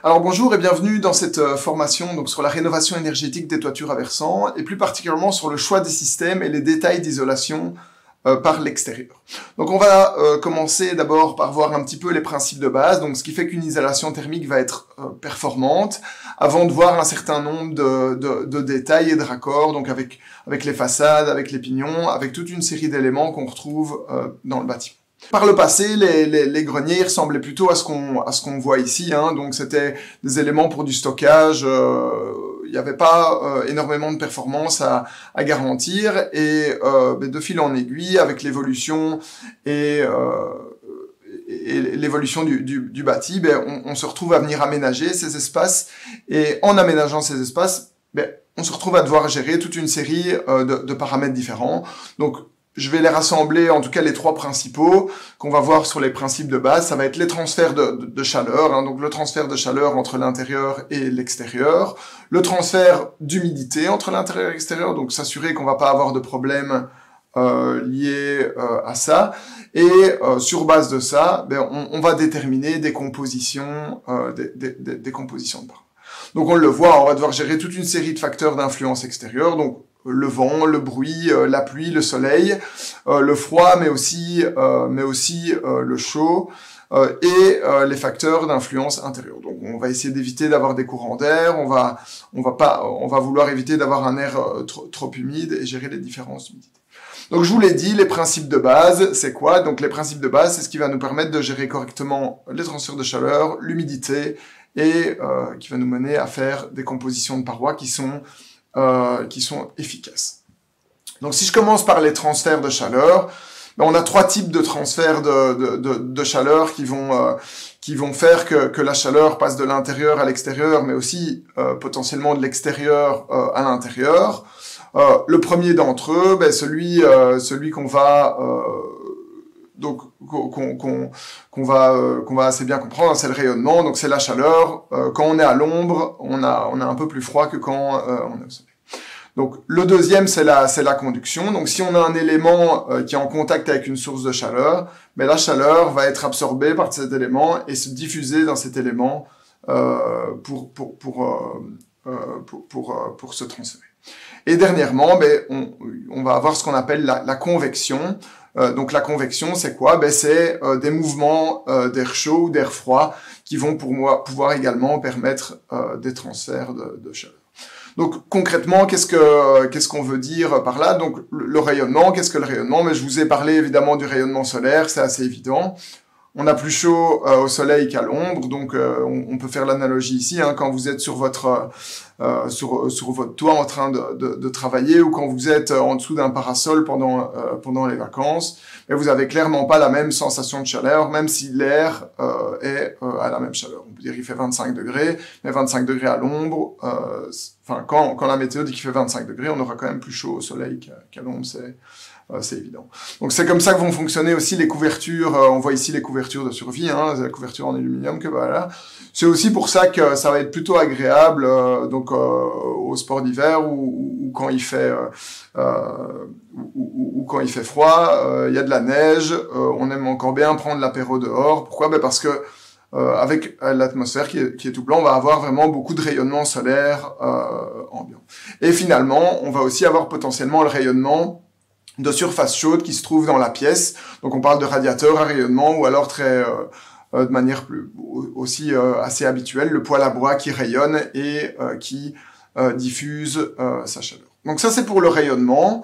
Alors bonjour et bienvenue dans cette formation donc sur la rénovation énergétique des toitures à versants et plus particulièrement sur le choix des systèmes et les détails d'isolation par l'extérieur. Donc on va commencer d'abord par voir un petit peu les principes de base, donc ce qui fait qu'une isolation thermique va être performante, avant de voir un certain nombre de détails et de raccords, donc avec les façades, avec les pignons, avec toute une série d'éléments qu'on retrouve dans le bâtiment. Par le passé, les greniers ressemblaient plutôt à ce qu'on voit ici, hein. Donc c'était des éléments pour du stockage. Il n'y avait pas énormément de performance à garantir, et de fil en aiguille, avec l'évolution et l'évolution du bâti, on se retrouve à venir aménager ces espaces, et en aménageant ces espaces, on se retrouve à devoir gérer toute une série de paramètres différents. Donc je vais les rassembler, en tout cas les trois principaux qu'on va voir sur les principes de base. Ça va être les transferts de chaleur, hein, donc le transfert de chaleur entre l'intérieur et l'extérieur, le transfert d'humidité entre l'intérieur et l'extérieur, donc s'assurer qu'on va pas avoir de problème liés à ça, et sur base de ça, on va déterminer des compositions, des compositions de parois. Donc on le voit, on va devoir gérer toute une série de facteurs d'influence extérieure, donc le vent, le bruit, la pluie, le soleil, le froid, mais aussi le chaud, et les facteurs d'influence intérieure. Donc on va essayer d'éviter d'avoir des courants d'air, on va vouloir éviter d'avoir un air trop humide et gérer les différences d'humidité. Donc je vous l'ai dit, les principes de base, c'est quoi? Donc les principes de base, c'est ce qui va nous permettre de gérer correctement les transferts de chaleur, l'humidité, et qui va nous mener à faire des compositions de parois qui sont efficaces. Donc si je commence par les transferts de chaleur, on a trois types de transferts de chaleur qui vont faire que la chaleur passe de l'intérieur à l'extérieur, mais aussi potentiellement de l'extérieur à l'intérieur. Le premier d'entre eux, celui qu'on va qu'on va assez bien comprendre, c'est le rayonnement. Donc c'est la chaleur. Quand on est à l'ombre, on a un peu plus froid que quand on est au soleil. Donc le deuxième, c'est la conduction. Donc si on a un élément qui est en contact avec une source de chaleur, la chaleur va être absorbée par cet élément et se diffuser dans cet élément pour se transférer. Et dernièrement, on va avoir ce qu'on appelle la convection. Donc la convection, c'est quoi? C'est des mouvements d'air chaud ou d'air froid qui vont pouvoir également permettre des transferts de chaleur. Donc concrètement, qu'est-ce qu'on veut dire par là? Donc le rayonnement, qu'est-ce que le rayonnement? Mais je vous ai parlé évidemment du rayonnement solaire, c'est assez évident. On a plus chaud au soleil qu'à l'ombre, donc on peut faire l'analogie ici, hein, quand vous êtes sur votre toit en train de travailler, ou quand vous êtes en dessous d'un parasol pendant les vacances, et vous avez clairement pas la même sensation de chaleur, même si l'air est à la même chaleur. On peut dire qu'il fait 25 degrés, mais 25 degrés à l'ombre, quand la météo dit qu'il fait 25 degrés, on aura quand même plus chaud au soleil qu'à l'ombre, c'est évident. Donc c'est comme ça que vont fonctionner aussi les couvertures. On voit ici les couvertures de survie, hein, la couverture en aluminium que voilà. C'est aussi pour ça que ça va être plutôt agréable au sport d'hiver ou quand il fait quand il fait froid, il y a de la neige, on aime encore bien prendre l'apéro dehors. Pourquoi? Parce que avec l'atmosphère qui est tout blanc, on va avoir vraiment beaucoup de rayonnement solaire ambiant. Et finalement, on va aussi avoir potentiellement le rayonnement de surface chaude qui se trouve dans la pièce. Donc on parle de radiateur à rayonnement, ou alors de manière aussi assez habituelle, le poêle à bois qui rayonne et qui diffuse sa chaleur. Donc ça, c'est pour le rayonnement.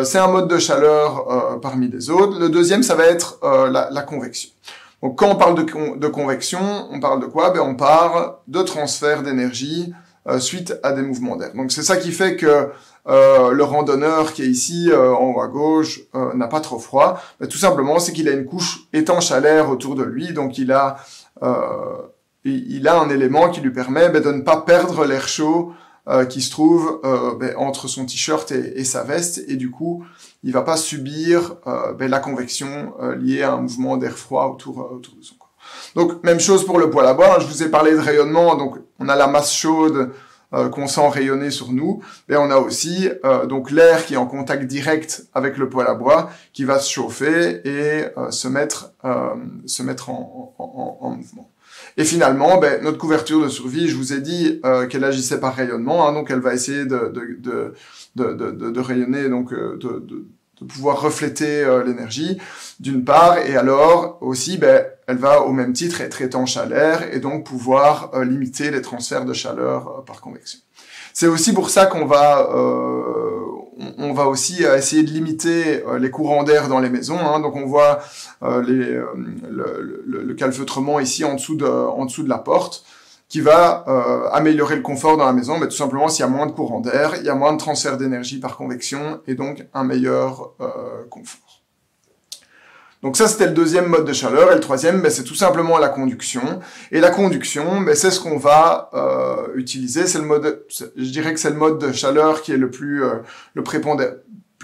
C'est un mode de chaleur parmi les autres. Le deuxième, ça va être la convection. Donc quand on parle de convection, on parle de quoi? On parle de transfert d'énergie suite à des mouvements d'air. Donc c'est ça qui fait que le randonneur qui est ici en haut à gauche n'a pas trop froid. Tout simplement, c'est qu'il a une couche étanche à l'air autour de lui, donc il a un élément qui lui permet de ne pas perdre l'air chaud qui se trouve entre son t-shirt et sa veste, et du coup il va pas subir la convection liée à un mouvement d'air froid autour de son corps. Donc même chose pour le poêle à bois. Je vous ai parlé de rayonnement, donc on a la masse chaude qu'on sent rayonner sur nous, mais on a aussi donc l'air qui est en contact direct avec le poêle à bois qui va se chauffer et se mettre en mouvement. Et finalement, ben, notre couverture de survie, je vous ai dit qu'elle agissait par rayonnement, hein, donc elle va essayer de rayonner, donc de pouvoir refléter l'énergie, d'une part, et alors aussi, ben, elle va au même titre être étanche à l'air et donc pouvoir limiter les transferts de chaleur par convection. C'est aussi pour ça qu'on va aussi essayer de limiter les courants d'air dans les maisons. Hein. Donc on voit le calfeutrement ici en dessous de la porte, qui va améliorer le confort dans la maison, mais tout simplement s'il y a moins de courant d'air, il y a moins de transfert d'énergie par convection et donc un meilleur confort. Donc ça, c'était le deuxième mode de chaleur. Et le troisième, ben, c'est tout simplement la conduction. Et la conduction, ben, c'est ce qu'on va utiliser. C'est le mode, je dirais que c'est le mode de chaleur qui est le plus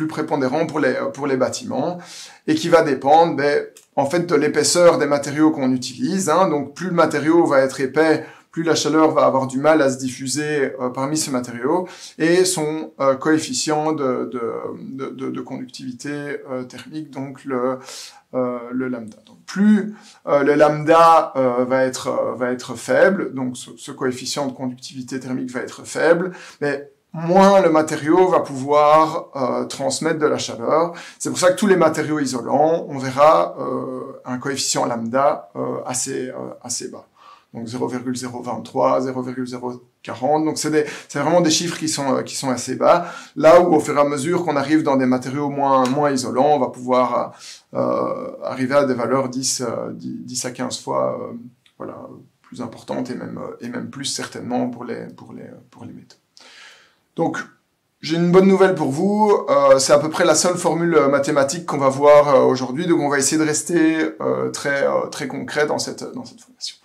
prépondérant pour les bâtiments et qui va dépendre, ben, en fait, de l'épaisseur des matériaux qu'on utilise. Hein. Donc plus le matériau va être épais, plus la chaleur va avoir du mal à se diffuser parmi ce matériau, et son coefficient de conductivité thermique, donc le lambda. Donc plus le lambda va être faible, donc ce coefficient de conductivité thermique va être faible, mais moins le matériau va pouvoir transmettre de la chaleur. C'est pour ça que tous les matériaux isolants, on verra un coefficient lambda assez bas. Donc 0,023, 0,040. Donc c'est vraiment des chiffres qui sont assez bas. Là où au fur et à mesure qu'on arrive dans des matériaux moins isolants, on va pouvoir arriver à des valeurs 10 à 15 fois voilà, plus importantes et même plus certainement pour les métaux. Donc j'ai une bonne nouvelle pour vous, c'est à peu près la seule formule mathématique qu'on va voir aujourd'hui, donc on va essayer de rester très concret dans cette formation.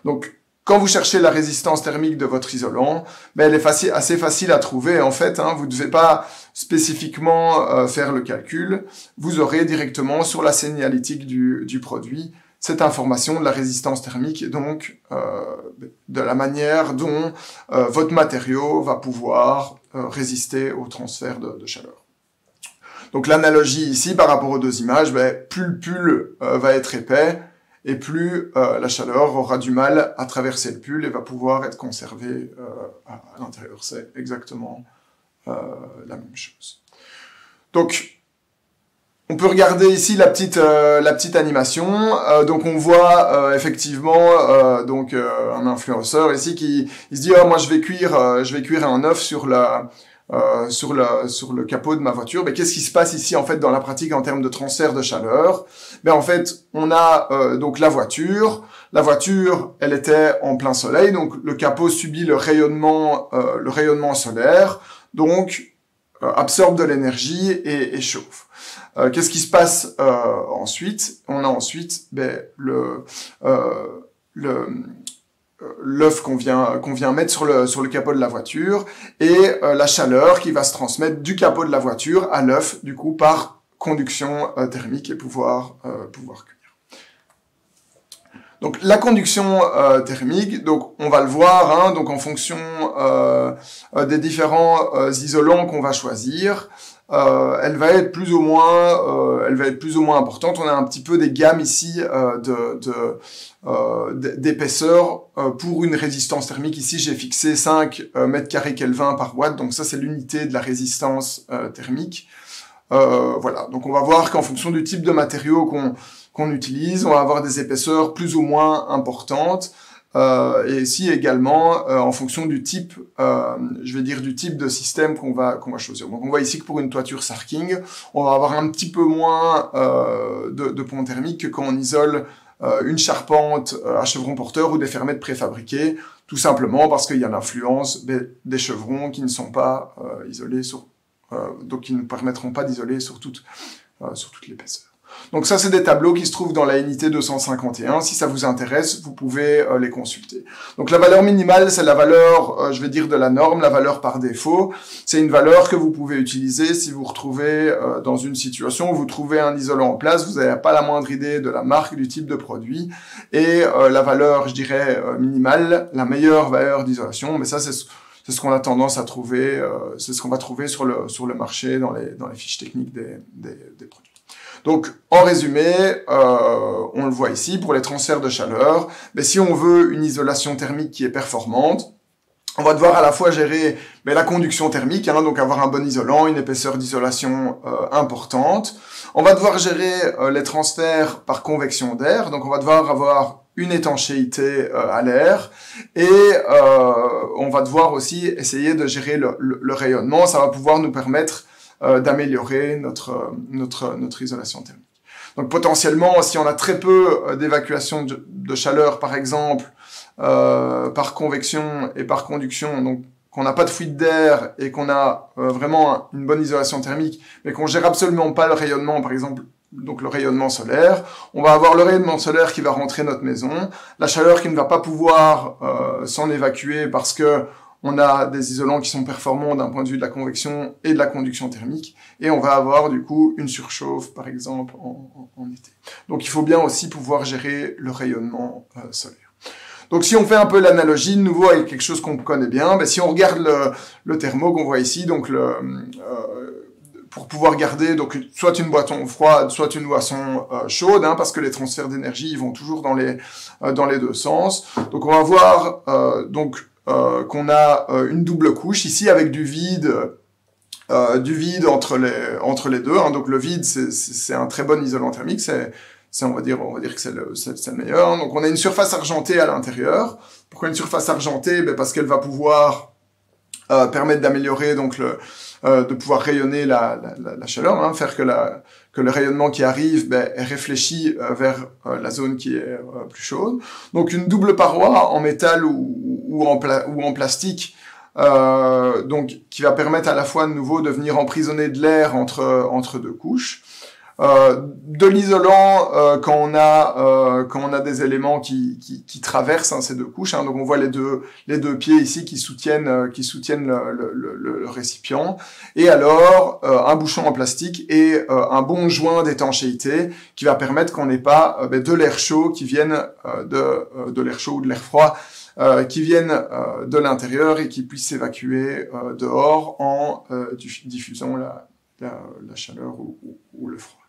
Donc, quand vous cherchez la résistance thermique de votre isolant, ben, elle est assez facile à trouver. En fait, hein, vous ne devez pas spécifiquement faire le calcul. Vous aurez directement sur la signalétique du produit cette information de la résistance thermique et donc de la manière dont votre matériau va pouvoir résister au transfert de chaleur. Donc l'analogie ici par rapport aux deux images, ben, plus le pull va être épais, et plus la chaleur aura du mal à traverser le pull et va pouvoir être conservée à l'intérieur. C'est exactement la même chose. Donc, on peut regarder ici la petite animation. Donc, on voit effectivement donc un influenceur ici qui se dit moi je vais cuire un œuf sur le capot de ma voiture. Mais qu'est-ce qui se passe ici en fait dans la pratique en termes de transfert de chaleur? Ben en fait, on a donc la voiture. La voiture, elle était en plein soleil, donc le capot subit le rayonnement solaire, donc absorbe de l'énergie et chauffe. Qu'est-ce qui se passe ensuite? On a ensuite ben, l'œuf qu'on vient mettre sur le capot de la voiture et la chaleur qui va se transmettre du capot de la voiture à l'œuf, du coup, par conduction thermique et pouvoir cuire. Donc la conduction thermique, donc on va le voir, hein, donc en fonction des différents isolants qu'on va choisir, elle va être plus ou moins importante. On a un petit peu des gammes ici d'épaisseur pour une résistance thermique. Ici, j'ai fixé 5 mètres carrés Kelvin par watt, donc ça c'est l'unité de la résistance thermique. Voilà, donc on va voir qu'en fonction du type de matériau qu'on utilise, on va avoir des épaisseurs plus ou moins importantes. Et ici également en fonction du type, du type de système qu'on va choisir. Donc on voit ici que pour une toiture Sarking, on va avoir un petit peu moins de pont thermique que quand on isole une charpente à chevron porteur ou des fermettes préfabriquées, tout simplement parce qu'il y a l'influence des chevrons qui ne sont pas isolés donc qui ne nous permettront pas d'isoler sur toute l'épaisseur. Donc ça, c'est des tableaux qui se trouvent dans la unité 251. Si ça vous intéresse, vous pouvez les consulter. Donc la valeur minimale, c'est la valeur, de la norme, la valeur par défaut. C'est une valeur que vous pouvez utiliser si vous vous retrouvez dans une situation où vous trouvez un isolant en place, vous n'avez pas la moindre idée de la marque, du type de produit. Et la valeur, minimale, la meilleure valeur d'isolation, mais ça, c'est ce qu'on a tendance à trouver, c'est ce qu'on va trouver sur le marché dans les fiches techniques des produits. Donc, en résumé, on le voit ici, pour les transferts de chaleur, mais si on veut une isolation thermique qui est performante, on va devoir à la fois gérer la conduction thermique, hein, donc avoir un bon isolant, une épaisseur d'isolation importante. On va devoir gérer les transferts par convection d'air, donc on va devoir avoir une étanchéité à l'air, et on va devoir aussi essayer de gérer le rayonnement. Ça va pouvoir nous permettre d'améliorer notre isolation thermique. Donc potentiellement, si on a très peu d'évacuation de chaleur, par exemple, par convection et par conduction, donc qu'on n'a pas de fuite d'air et qu'on a vraiment une bonne isolation thermique, mais qu'on gère absolument pas le rayonnement, par exemple, donc le rayonnement solaire, on va avoir le rayonnement solaire qui va rentrer notre maison, la chaleur qui ne va pas pouvoir s'en évacuer parce que on a des isolants qui sont performants d'un point de vue de la convection et de la conduction thermique, et on va avoir du coup une surchauffe, par exemple, en été. Donc il faut bien aussi pouvoir gérer le rayonnement solaire. Donc si on fait un peu l'analogie, de nouveau avec quelque chose qu'on connaît bien, si on regarde le thermo qu'on voit ici, donc pour pouvoir garder donc soit une boisson froide, soit une boisson chaude, hein, parce que les transferts d'énergie ils vont toujours dans les deux sens. Donc on va voir qu'on a une double couche ici avec du vide entre les deux. Hein. Donc le vide c'est un très bon isolant thermique, on va dire que c'est le meilleur. Donc on a une surface argentée à l'intérieur. Pourquoi une surface argentée? Parce qu'elle va pouvoir permettre d'améliorer donc de pouvoir rayonner la chaleur, hein, faire que le rayonnement qui arrive est réfléchi vers la zone qui est plus chaude. Donc une double paroi en métal ou en plastique, donc qui va permettre à la fois de nouveau de venir emprisonner de l'air entre deux couches. De l'isolant quand on a des éléments qui traversent ces deux couches, hein, donc on voit les deux pieds ici qui soutiennent le récipient, et alors un bouchon en plastique et un bon joint d'étanchéité qui va permettre qu'on n'ait pas de l'air chaud qui vienne de l'air chaud ou de l'air froid qui viennent de l'intérieur et qui puissent s'évacuer dehors en diffusant la chaleur ou le froid.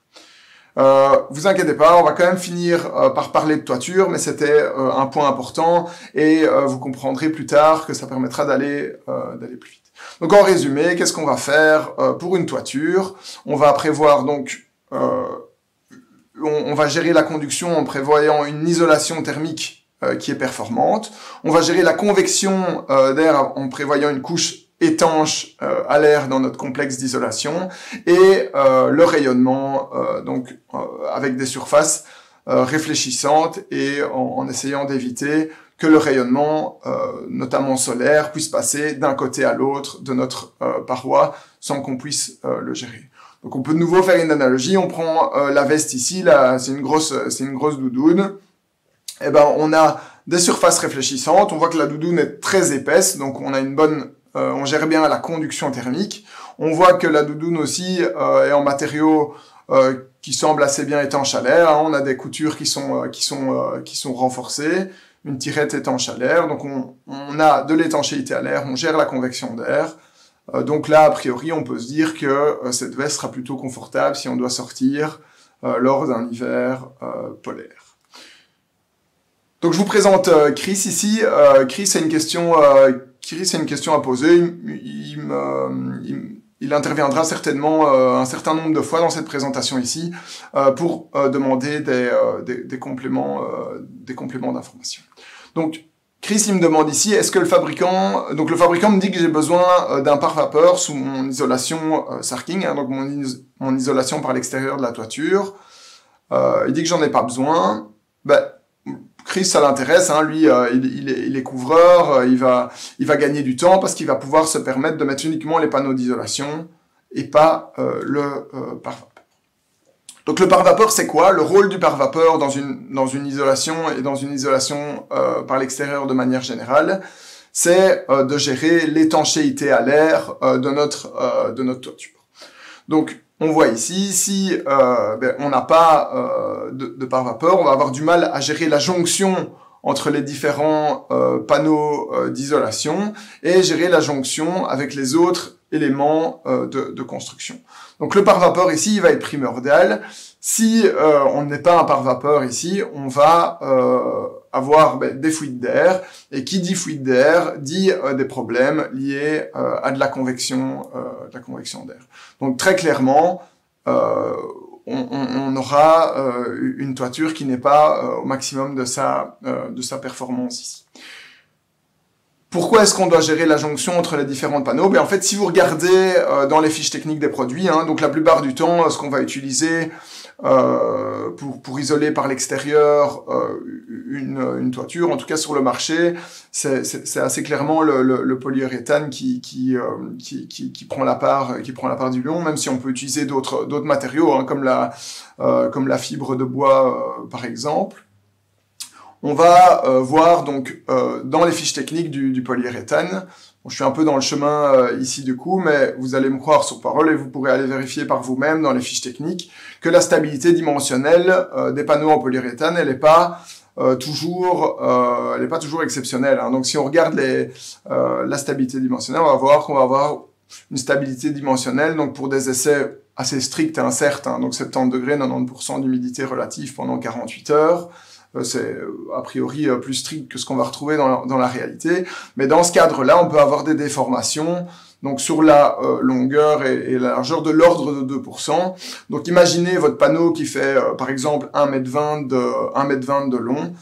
Vous inquiétez pas, on va quand même finir par parler de toiture, mais c'était un point important et vous comprendrez plus tard que ça permettra d'aller plus vite. Donc en résumé, qu'est-ce qu'on va faire pour une toiture? On va prévoir donc, on va gérer la conduction en prévoyant une isolation thermique qui est performante. On va gérer la convection d'air en prévoyant une couche étanche à l'air dans notre complexe d'isolation, et le rayonnement avec des surfaces réfléchissantes et en essayant d'éviter que le rayonnement, notamment solaire, puisse passer d'un côté à l'autre de notre paroi sans qu'on puisse le gérer. Donc on peut de nouveau faire une analogie, on prend la veste ici, là c'est une grosse doudoune, et on a des surfaces réfléchissantes, on voit que la doudoune est très épaisse, donc on a on gère bien la conduction thermique. On voit que la doudoune aussi est en matériaux qui semblent assez bien étanches à l'air. Hein. On a des coutures qui sont renforcées, une tirette étanche à l'air. Donc on a de l'étanchéité à l'air, on gère la convection d'air. Donc là, a priori, on peut se dire que cette veste sera plutôt confortable si on doit sortir lors d'un hiver polaire. Donc je vous présente Chris ici. Chris a une question à poser. Il interviendra certainement un certain nombre de fois dans cette présentation ici pour demander des compléments d'information. Donc Chris il me demande ici, est-ce que le fabricant me dit que j'ai besoin d'un pare-vapeur sous mon isolation Sarking, hein, donc mon isolation par l'extérieur de la toiture. Il dit que j'en ai pas besoin. Chris, ça l'intéresse, hein, lui, il est couvreur, il va gagner du temps parce qu'il va pouvoir se permettre de mettre uniquement les panneaux d'isolation et pas le pare-vapeur. Donc le pare-vapeur, c'est quoi? Le rôle du pare-vapeur dans une isolation et dans une isolation par l'extérieur de manière générale, c'est de gérer l'étanchéité à l'air de notre toiture. Donc on voit ici, si on n'a pas de pare-vapeur, on va avoir du mal à gérer la jonction entre les différents panneaux d'isolation et gérer la jonction avec les autres éléments de construction. Donc le pare-vapeur ici, il va être primordial. Si on n'est pas un pare-vapeur ici, on va avoir des fuites d'air, et qui dit fuite d'air dit des problèmes liés à de la convection d'air. Donc très clairement, on aura une toiture qui n'est pas au maximum de sa performance ici. Pourquoi est-ce qu'on doit gérer la jonction entre les différents panneaux? En fait, si vous regardez dans les fiches techniques des produits, donc la plupart du temps, ce qu'on va utiliser pour isoler par l'extérieur une toiture, en tout cas sur le marché, c'est assez clairement le polyuréthane qui prend la part du lion, même si on peut utiliser d'autres matériaux, comme la fibre de bois par exemple. On va voir donc dans les fiches techniques du polyuréthane. Bon, je suis un peu dans le chemin ici du coup, mais vous allez me croire sur parole et vous pourrez aller vérifier par vous-même dans les fiches techniques que la stabilité dimensionnelle des panneaux en polyuréthane, elle n'est pas toujours exceptionnelle. Donc si on regarde la stabilité dimensionnelle, on va voir qu'on va avoir une stabilité dimensionnelle donc pour des essais assez stricts, certes, donc 70 degrés, 90% d'humidité relative pendant 48 heures. C'est a priori plus strict que ce qu'on va retrouver dans la réalité. Mais dans ce cadre-là, on peut avoir des déformations donc sur la longueur et la largeur de l'ordre de 2%. Donc imaginez votre panneau qui fait par exemple 1,20 m de long.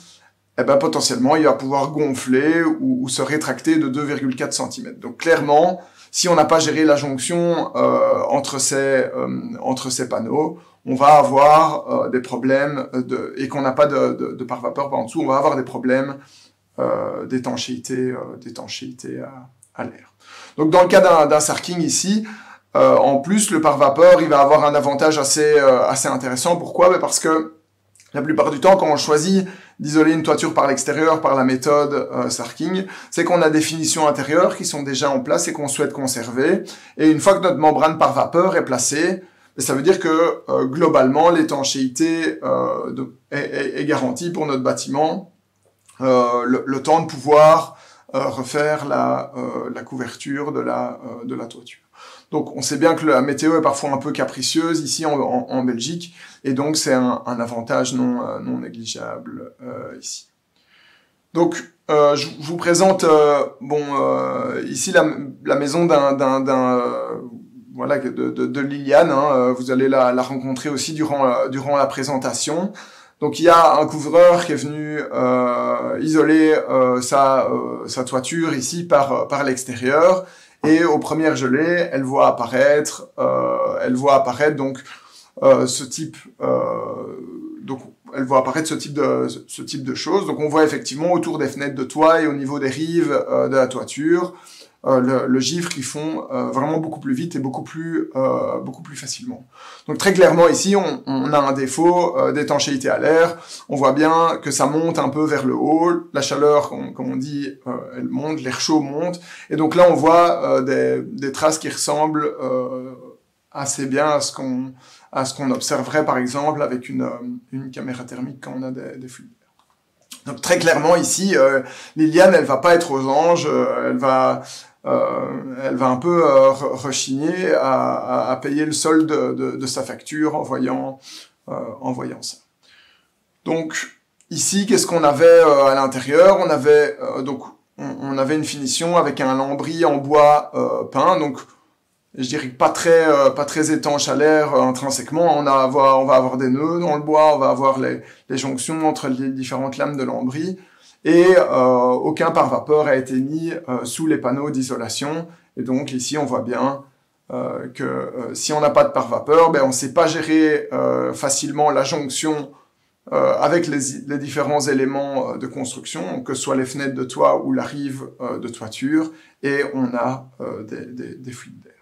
Potentiellement, il va pouvoir gonfler ou se rétracter de 2,4 cm. Donc clairement, si on n'a pas géré la jonction entre ces panneaux, on va avoir des problèmes et qu'on n'a pas de pare-vapeur par en dessous, on va avoir des problèmes d'étanchéité à l'air. Donc dans le cas d'un sarking ici, en plus le pare-vapeur il va avoir un avantage assez intéressant. Pourquoi? Parce que la plupart du temps, quand on choisit d'isoler une toiture par l'extérieur par la méthode sarking, c'est qu'on a des finitions intérieures qui sont déjà en place et qu'on souhaite conserver. Et une fois que notre membrane par vapeur est placée, ça veut dire que globalement l'étanchéité est garantie pour notre bâtiment, le temps de pouvoir refaire la couverture de la toiture. Donc on sait bien que la météo est parfois un peu capricieuse ici en Belgique, et donc c'est un avantage non négligeable ici. Donc je vous présente ici la maison de Liliane, vous allez la rencontrer aussi durant la présentation. Donc il y a un couvreur qui est venu isoler sa toiture ici par l'extérieur, et aux premières gelées, elle voit apparaître donc ce type de choses. Donc on voit effectivement autour des fenêtres de toit et au niveau des rives de la toiture le givre qui fond vraiment beaucoup plus vite et beaucoup plus facilement. Donc très clairement ici, on a un défaut d'étanchéité à l'air. On voit bien que ça monte un peu vers le haut. La chaleur, comme on dit, elle monte, l'air chaud monte. Et donc là, on voit des traces qui ressemblent assez bien à ce qu'on observerait par exemple avec une caméra thermique quand on a des fluides. Donc très clairement ici, Liliane, elle va pas être aux anges, elle va un peu rechigner à payer le solde de sa facture en voyant ça. Donc ici, qu'est-ce qu'on avait à l'intérieur? On avait on avait une finition avec un lambris en bois peint, donc je dirais pas très étanche à l'air intrinsèquement. On va avoir des nœuds dans le bois, on va avoir les jonctions entre les différentes lames de lambris, et aucun pare-vapeur a été mis sous les panneaux d'isolation. Et donc ici on voit bien que si on n'a pas de pare-vapeur, on ne sait pas gérer facilement la jonction avec les différents éléments de construction, que ce soit les fenêtres de toit ou la rive de toiture, et on a des fuites d'air.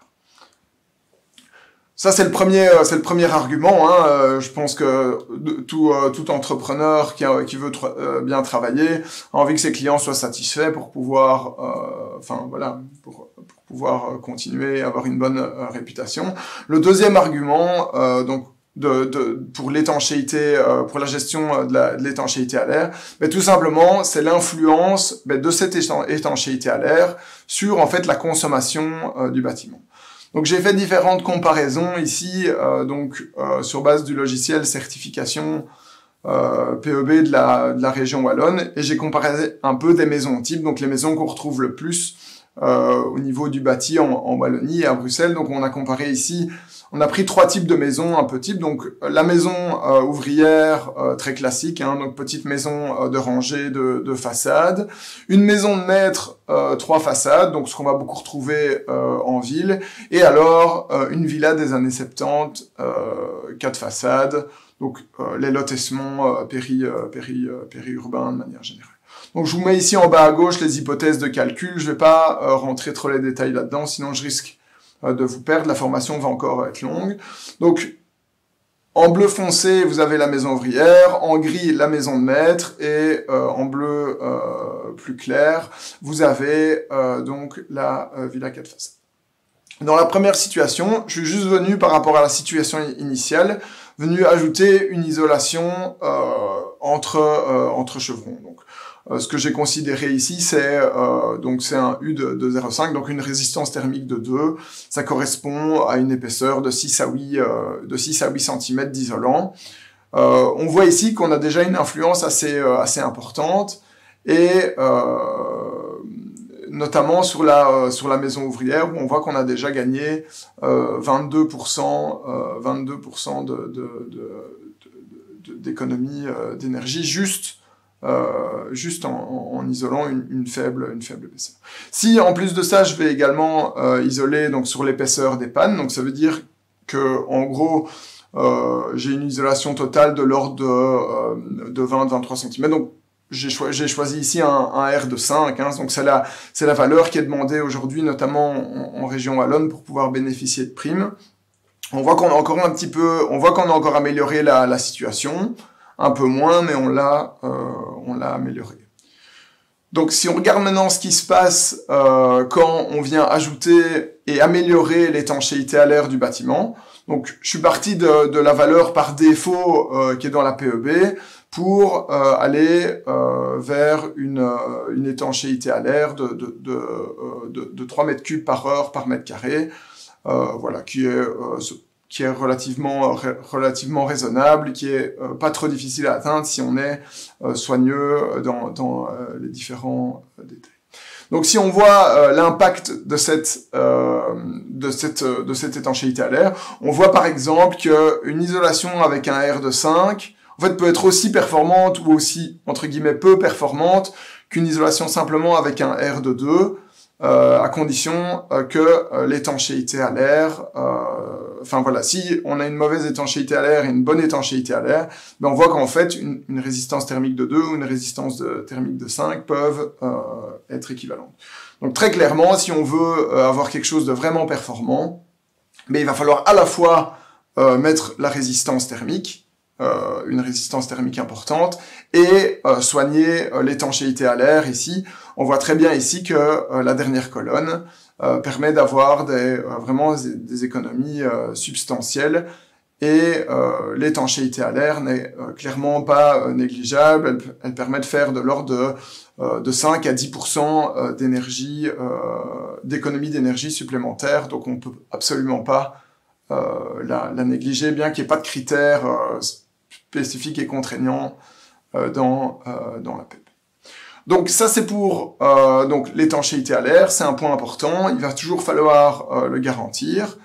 Ça, c'est le premier argument. Je pense que tout entrepreneur qui veut bien travailler a envie que ses clients soient satisfaits pour pouvoir, pour pouvoir continuer à avoir une bonne réputation. Le deuxième argument, pour l'étanchéité, pour la gestion de l'étanchéité à l'air, tout simplement, c'est l'influence de cette étanchéité à l'air sur en fait la consommation du bâtiment. Donc j'ai fait différentes comparaisons ici, sur base du logiciel certification PEB de la région wallonne, et j'ai comparé un peu des maisons types, donc les maisons qu'on retrouve le plus au niveau du bâti en Wallonie et à Bruxelles. Donc on a comparé ici, on a pris 3 types de maisons un peu types. Donc la maison ouvrière très classique, donc petite maison de rangée de façade, une maison de maître 3 façades, donc ce qu'on va beaucoup retrouver en ville, et alors une villa des années 70, 4 façades, donc les lotissements périurbains de manière générale. Donc je vous mets ici en bas à gauche les hypothèses de calcul. Je vais pas rentrer trop les détails là-dedans, sinon je risque de vous perdre. La formation va encore être longue. Donc en bleu foncé, vous avez la maison ouvrière, en gris la maison de maître, et en bleu plus clair, vous avez donc la villa 4 façades. Dans la première situation, je suis juste venu par rapport à la situation initiale, venu ajouter une isolation entre chevrons. Donc, ce que j'ai considéré ici, c'est un U de 0,5, donc une résistance thermique de 2. Ça correspond à une épaisseur de 6 à 8 cm d'isolant. On voit ici qu'on a déjà une influence assez importante, et notamment sur la maison ouvrière, où on voit qu'on a déjà gagné 22% d'économie d'énergie juste en isolant une faible épaisseur. Si en plus de ça, je vais également isoler donc sur l'épaisseur des pannes, donc ça veut dire que en gros j'ai une isolation totale de l'ordre de 20-23 cm. Donc j'ai choisi ici un R de 5, donc c'est la valeur qui est demandée aujourd'hui, notamment en région wallonne, pour pouvoir bénéficier de primes. On voit qu'on a encore amélioré la situation, un peu moins, mais on l'a amélioré. Donc si on regarde maintenant ce qui se passe quand on vient ajouter et améliorer l'étanchéité à l'air du bâtiment. Donc je suis parti de la valeur par défaut qui est dans la PEB pour aller vers une étanchéité à l'air de 3 mètres cubes par heure par mètre carré, voilà, qui est relativement raisonnable, qui est pas trop difficile à atteindre si on est soigneux dans les différents détails. Donc si on voit l'impact de cette étanchéité à l'air, on voit par exemple qu'une isolation avec un R de 5 en fait peut être aussi performante ou aussi entre guillemets peu performante qu'une isolation simplement avec un R de 2, à condition que l'étanchéité à l'air, si on a une mauvaise étanchéité à l'air et une bonne étanchéité à l'air, ben on voit qu'en fait une résistance thermique de 2 ou une résistance thermique de 5 peuvent être équivalentes. Donc très clairement, si on veut avoir quelque chose de vraiment performant, mais il va falloir à la fois mettre la résistance thermique, une résistance thermique importante, et soigner l'étanchéité à l'air ici. On voit très bien ici que la dernière colonne permet d'avoir vraiment des économies substantielles, et l'étanchéité à l'air n'est clairement pas négligeable. Elle permet de faire de l'ordre de 5 à 10% d'économie d'énergie supplémentaire, donc on peut absolument pas la négliger, bien qu'il n'y ait pas de critères spécifiques et contraignants dans la PEB. Donc ça c'est pour l'étanchéité à l'air, c'est un point important, il va toujours falloir le garantir.